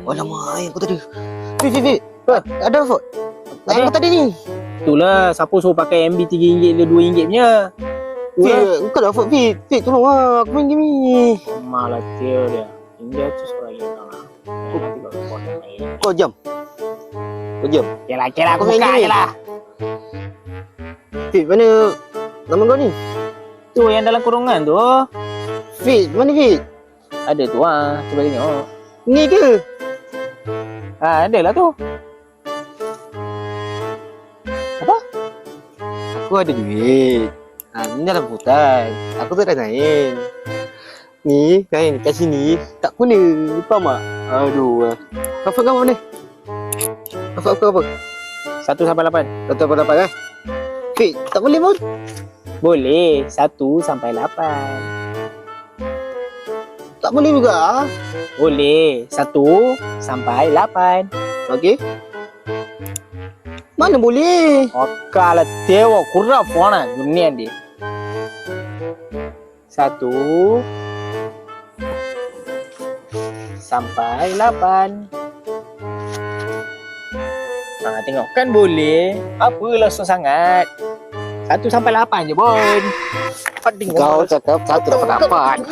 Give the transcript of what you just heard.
Alamak, ayam kau tadi. Fit. Ada apa? Ayam kau tadi ni. Itulah, siapa suruh pakai MB RM3 ke RM2 punya? Fit, kau dah Fit. Fit, tolong lah. Aku main game ni. Malah dia. India tu seorang yang kalah. Nanti kalau kau nak main. Kau jam. Kira aku Kau main buka game je ni. lah. Fit, mana nama kau ni? Tu yang dalam kurungan tu. Fit, mana Fit? Ada tu cuba tengok. Ni ke? Ada lah tu. Aku ada duit. Ni dalam hutan. Aku tak ada kain. Ni, kain kat sini. Tak guna. Faham tak? Aduh. Kafak kau mana? Kafak kau apa? 1 sampai 8. Kata apa Fit, tak boleh pun. Boleh 1 sampai 8. Tak boleh juga. Boleh 1 sampai 8. Okey. Mana boleh? Okala tewa kurang phone dunia ni. 1 sampai 8. Tengok kan boleh. Apalah susah sangat. 1 sampai 8 je Bon. Kau cakap 1 dapat 8.